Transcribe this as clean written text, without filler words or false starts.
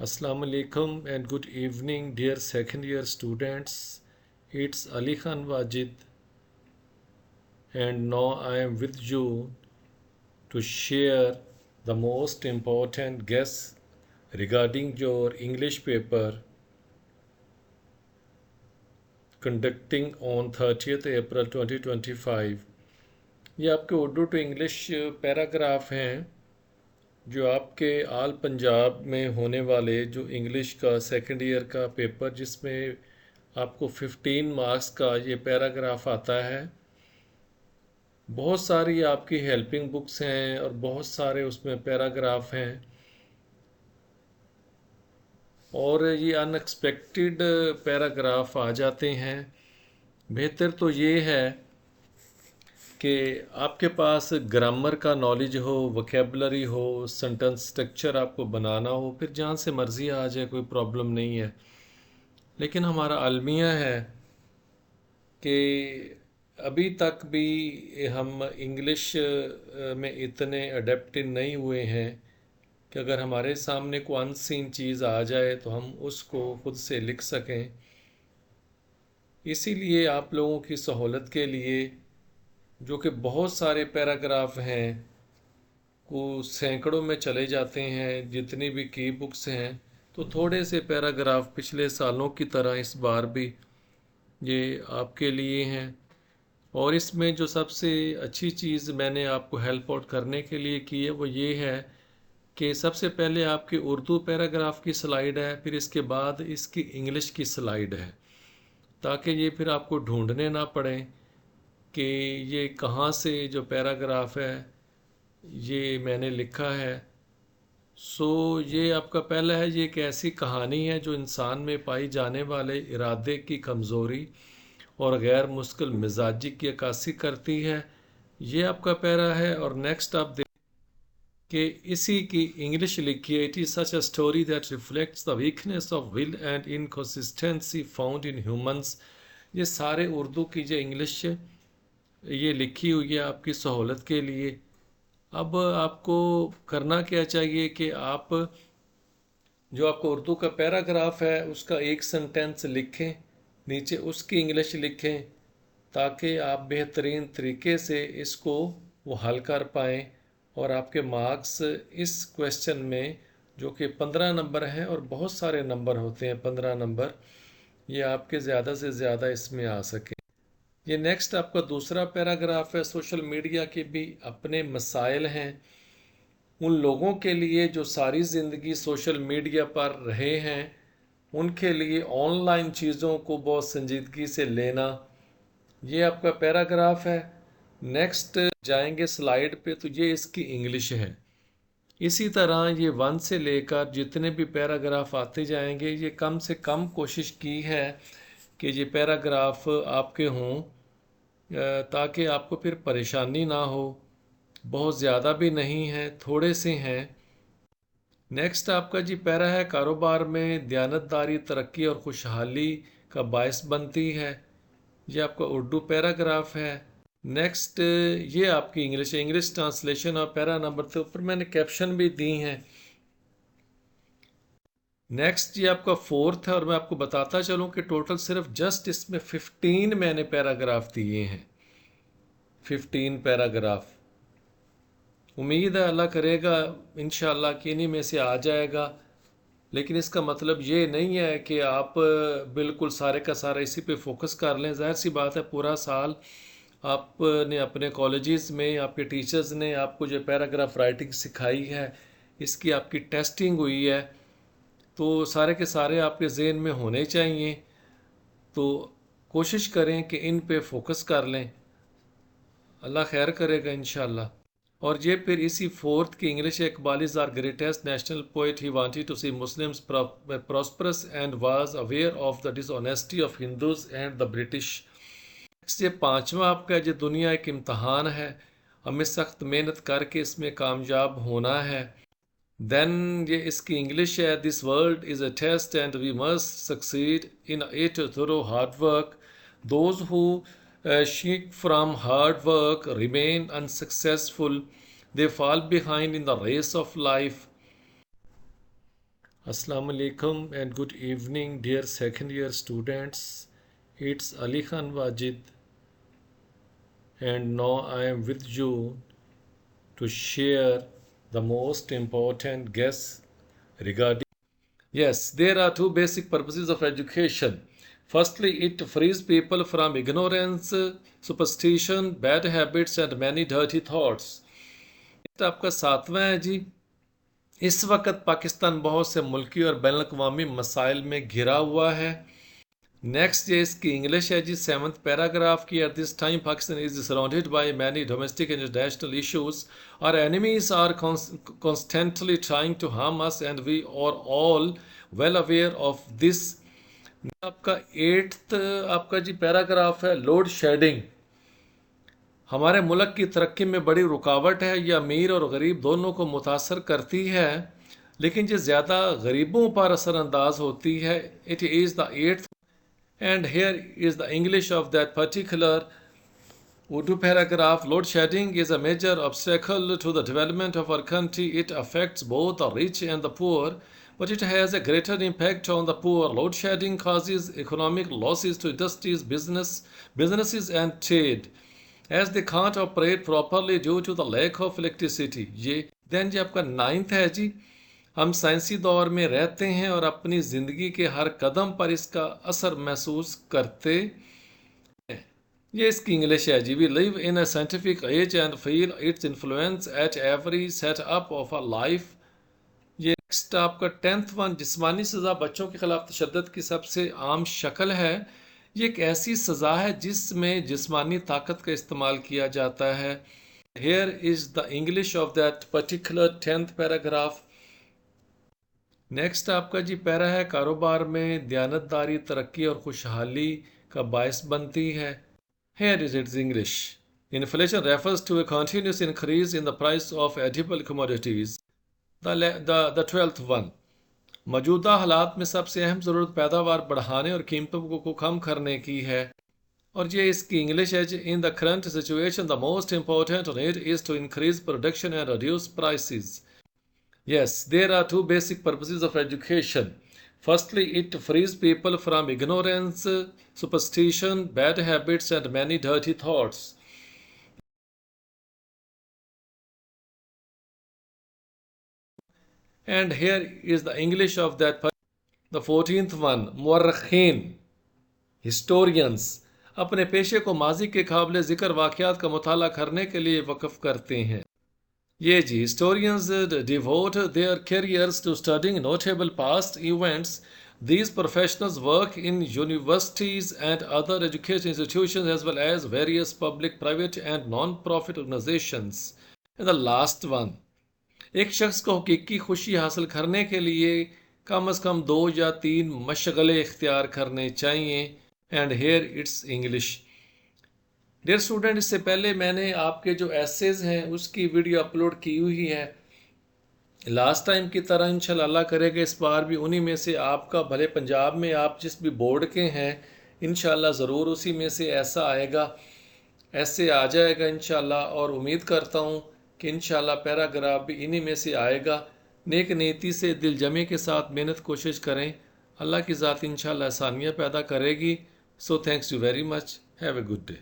Assalamu alaikum and good evening, dear second year students. It's Ali Khan Wajid, and now I am with you to share the most important guess regarding your English paper conducting on 30th April 2025. ये आपके Urdu to English paragraph हैं जो आपके आल पंजाब में होने वाले जो English का सेकंड ईयर का पेपर जिसमें आपको 15 मार्क्स का ये पैराग्राफ आता है। बहुत सारी आपकी हेल्पिंग बुक्स हैं और बहुत सारे उसमें पैराग्राफ हैं और ये अनएक्सपेक्टेड पैराग्राफ आ जाते हैं। बेहतर तो ये है कि आपके पास ग्रामर का नॉलेज हो, वोकेबलरी हो, सेंटेंस स्ट्रक्चर आपको बनाना हो, फिर जहाँ से मर्ज़ी आ जाए कोई प्रॉब्लम नहीं है। लेकिन हमारा अलमिया है कि अभी तक भी हम इंग्लिश में इतने अडेप्टेड नहीं हुए हैं कि अगर हमारे सामने कोई अनसीन चीज़ आ जाए तो हम उसको खुद से लिख सकें। इसीलिए आप लोगों की सहूलत के लिए जो कि बहुत सारे पैराग्राफ हैं को सैकड़ों में चले जाते हैं जितनी भी की बुक्स हैं, तो थोड़े से पैराग्राफ पिछले सालों की तरह इस बार भी ये आपके लिए हैं। और इसमें जो सबसे अच्छी चीज़ मैंने आपको हेल्प आउट करने के लिए की है वो ये है कि सबसे पहले आपकी उर्दू पैराग्राफ की स्लाइड है, फिर इसके बाद इसकी इंग्लिश की स्लाइड है, ताकि ये फिर आपको ढूंढने ना पड़े कि ये कहाँ से जो पैराग्राफ है ये मैंने लिखा है। ये आपका पहला है, ये एक ऐसी कहानी है जो इंसान में पाई जाने वाले इरादे की कमज़ोरी और गैर मुश्किल मिजाजी की अक्कासी करती है। ये आपका पैरा है। और नेक्स्ट आप देख कि इसी की इंग्लिश लिखी है। It is such a story that reflects the weakness of will and inconsistency found in humans. ये सारे उर्दू की जो इंग्लिश ये लिखी हुई है आपकी सहूलत के लिए। अब आपको करना क्या चाहिए कि आप जो आपका उर्दू का पैराग्राफ है उसका एक सेंटेंस लिखें, नीचे उसकी इंग्लिश लिखें, ताकि आप बेहतरीन तरीके से इसको वो हल कर पाएँ और आपके मार्क्स इस क्वेश्चन में जो कि 15 नंबर हैं और बहुत सारे नंबर होते हैं 15 नंबर, ये आपके ज़्यादा से ज़्यादा इसमें आ सके। ये नेक्स्ट आपका दूसरा पैराग्राफ है। सोशल मीडिया के भी अपने मसाइल हैं। उन लोगों के लिए जो सारी ज़िंदगी सोशल मीडिया पर रहे हैं उनके लिए ऑनलाइन चीज़ों को बहुत संजीदगी से लेना, ये आपका पैराग्राफ है। नेक्स्ट जाएंगे स्लाइड पे तो ये इसकी इंग्लिश है। इसी तरह ये 1 से लेकर जितने भी पैराग्राफ आते जाएंगे, ये कम से कम कोशिश की है कि ये पैराग्राफ आपके हों ताकि आपको फिर परेशानी ना हो। बहुत ज़्यादा भी नहीं है, थोड़े से हैं। नेक्स्ट आपका जी पैरा है, कारोबार में दयानतदारी तरक्की और खुशहाली का बायस बनती है। ये आपका उर्दू पैराग्राफ है। नेक्स्ट ये आपकी इंग्लिश ट्रांसलेशन और पैरा नंबर के ऊपर मैंने कैप्शन भी दी हैं। नेक्स्ट ये आपका फोर्थ है और मैं आपको बताता चलूँ कि टोटल सिर्फ जस्ट इसमें 15 मैंने पैराग्राफ दिए हैं। 15 पैराग्राफ। उम्मीद है अल्लाह करेगा इंशाअल्लाह कि इन्हीं में से आ जाएगा। लेकिन इसका मतलब ये नहीं है कि आप बिल्कुल सारे का सारा इसी पे फोकस कर लें। ज़ाहिर सी बात है पूरा साल आपने अपने कॉलेजेस में आपके टीचर्स ने आपको जो पैराग्राफ राइटिंग सिखाई है इसकी आपकी टेस्टिंग हुई है, तो सारे के सारे आपके जहन में होने चाहिए। तो कोशिश करें कि इन पे फोकस कर लें, अल्लाह खैर करेगा इंशाअल्लाह। और ये फिर इसी फोर्थ की English, Iqbal is our greatest national poet, he wanted to see Muslims prosperous and was aware of the dishonesty of Hindus and the British. ये पांचवा आपका ये दुनिया एक इम्तहान है, हमें सख्त मेहनत करके इसमें कामयाब होना है। देन ये इसकी इंग्लिश है, this world is a test and we must succeed in it through hard work, those who shrink from hard work remain unsuccessful, they fall behind in the race of life। Assalamu alaikum and good evening, dear second year students. It's Ali Khan Wajid, and now I am with you to share the most important guess regarding. Yes, there are two basic purposes of education. Firstly, it frees people from ignorance, superstition, bad habits, and many dirty thoughts. आपका सातवां है जी। इस वक्त पाकिस्तान बहुत से मुल्की और ban अवी मसाइल में घिरा हुआ है। नेक्स्ट ये इसकी इंग्लिश है जी, 7th पैराग्राफ की। At this time Pakistan is surrounded by many domestic and international issues. Our enemies are constantly trying to harm us and we are all well aware of this. आपका 8th आपका जी paragraph है, load shedding हमारे मुल्क की तरक्की में बड़ी रुकावट है। यह अमीर और गरीब दोनों को मुतासर करती है, लेकिन ये ज़्यादा गरीबों पर असरअंदाज होती है। It is the 8th and here is the English of that particular Urdu paragraph. Load shedding is a major obstacle to the development of our country. It affects both the rich and the poor, but it has a greater impact on the poor. Load shedding causes economic losses to industries, businesses and trade, as they can't operate properly due to the lack of electricity. ये then जी आपका 9th है जी, हम साइंसी दौर में रहते हैं और अपनी ज़िंदगी के हर कदम पर इसका असर महसूस करते हैं। ये इसकी इंग्लिश है जी। We live in a scientific age and feel its influence at every setup of a life. ये नेक्स्ट आपका 10th वन, जिस्मानी सज़ा बच्चों के खिलाफ तशद्दुद की सबसे आम शक्ल है। ये एक ऐसी सज़ा है जिसमें जिस्मानी ताकत का इस्तेमाल किया जाता है। Here is the English of that particular 10th paragraph. Next आपका जी पैरा है, कारोबार में दयानतदारी तरक्की और खुशहाली का बायस बनती है। Here is its English. Inflation refers to a continuous increase in the price of edible commodities. The 12th one, मौजूदा हालात में सबसे अहम ज़रूरत पैदावार बढ़ाने और कीमतों को कम करने की है, और ये इसकी इंग्लिश है जी। In the current situation the most important need is to increase production and reduce prices. Yes, there are two basic purposes of education. Firstly, it frees people from ignorance, superstition, bad habits, and many dirty thoughts. And here is the English of that. The 14th one, मुअर्रिखीन, historians, अपने पेशे को माजी के काबिल ज़िक्र वाक़यात का मुताला करने के लिए वक़फ़ करते हैं। ये जी, historians devote their careers to studying notable past events. These professionals work in universities and other education institutions as well as various public, private and non-profit organizations. And the last one, एक शख्स को हकीकी खुशी हासिल करने के लिए कम अज़ कम 2 या 3 मशगले इख्तियार करने चाहिए। And here it's English. Dear student, इससे पहले मैंने आपके जो एसेज हैं उसकी वीडियो अपलोड की हुई है। लास्ट टाइम की तरह इंशाल्लाह अल्लाह करेगा इस बार भी उन्हीं में से आपका, भले पंजाब में आप जिस भी बोर्ड के हैं, इंशाल्लाह ज़रूर उसी में से ऐसा आएगा, ऐसे आ जाएगा इंशाल्लाह। और उम्मीद करता हूँ कि इंशाल्लाह पैराग्राफ भी इन्हीं में से आएगा। नेक नीयती से दिल जमे के साथ मेहनत कोशिश करें, अल्लाह की ज़ात इंशाल्लाह आसानियाँ पैदा करेगी। So thanks you very much, have a good day.